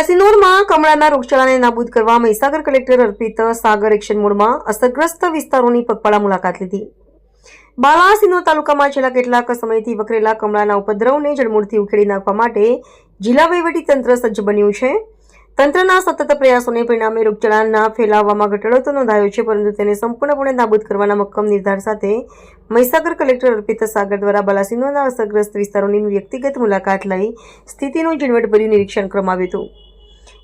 બાલાસિનોરમાં કમળાના રોગચાળાને નાબૂદ કરવા મહીસાગર કલેક્ટર અર્પિત સાગર એક્શન મોડમાં અસરગ્રસ્ત વિસ્તારોની પગપાળા મુલાકાત લીધી। બાલાસિનોર તાલુકામાં છેલ્લા કેટલાક સમયથી વકરેલા કમળાના ઉપદ્રવને જડમૂળથી ઉખેડી નાખવા માટે જિલ્લા વહીવટીતંત્ર સજ્જ બન્યું છે। તંત્રના સતત પ્રયાસોને પરિણામે રોગચાળાના ફેલાવામાં ઘટાડો તો નોંધાયો છે, પરંતુ તેને સંપૂર્ણપણે નાબૂદ કરવાના મક્કમ નિર્ધાર સાથે મહીસાગર કલેક્ટર અર્પિત સાગર દ્વારા બાલાસિનોરના અસરગ્રસ્ત વિસ્તારોની વ્યક્તિગત મુલાકાત લઈ સ્થિતિનું ઝીણવટભર્યું નિરીક્ષણ કરવામાં આવ્યું હતું।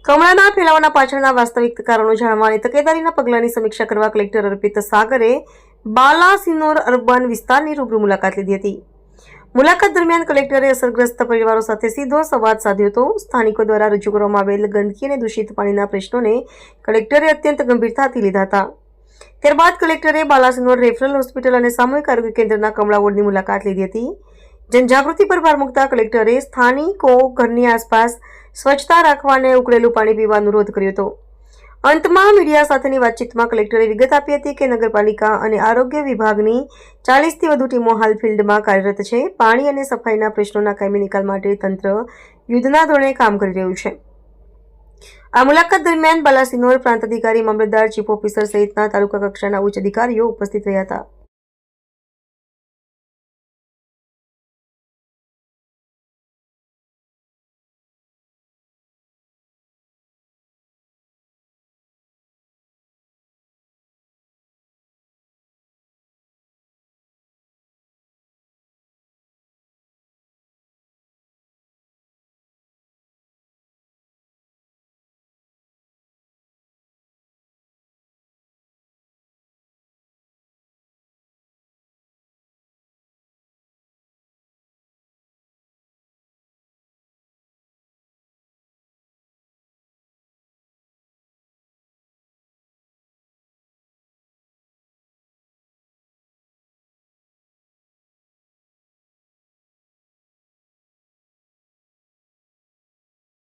કમળાના ફેલાવાના પાછળના વાસ્તવિક કારણો જાણવા અને તકેદારીના પગલાંની સમીક્ષા કરવા કલેક્ટર અર્પિત સાગરે બાલાસિનોર અર્બન વિસ્તારની રૂબરૂ મુલાકાત લીધી હતી। મુલાકાત દરમિયાન કલેક્ટરે અસરગ્રસ્ત પરિવારો સાથે સીધો સંવાદ સાધ્યો હતો। સ્થાનિકો દ્વારા રજૂ કરવામાં આવેલ ગંદકી અને દૂષિત પાણીના પ્રશ્નોને કલેક્ટરે અત્યંત ગંભીરતાથી લીધા હતા। ત્યારબાદ કલેક્ટરે બાલાસિનોર રેફરલ હોસ્પિટલ અને સામૂહિક આરોગ્ય કેન્દ્રના કમળા વોર્ડની મુલાકાત લીધી હતી। જનજાગૃતિ પર ભાર મૂકતા કલેક્ટરે સ્થાનિકો ઘરની આસપાસ સ્વચ્છતા રાખવા અને ઉકળેલું પાણી પીવા અનુરોધ કર્યો હતો। અંતમાં મીડિયા સાથેની વાતચીતમાં કલેક્ટરે વિગત આપી હતી કે નગરપાલિકા અને આરોગ્ય વિભાગની 40થી વધુ ટીમો હાલ ફિલ્ડમાં કાર્યરત છે। પાણી અને સફાઈના પ્રશ્નોના કાયમી નિકાલ માટે તંત્ર યુદ્ધના ધોરણે કામ કરી રહ્યું છે। આ મુલાકાત દરમિયાન બાલાસિનોર પ્રાંત અધિકારી, મામલતદાર, ચીફ ઓફિસર સહિતના તાલુકા કક્ષાના ઉચ્ચ અધિકારીઓ ઉપસ્થિત રહ્યા હતા।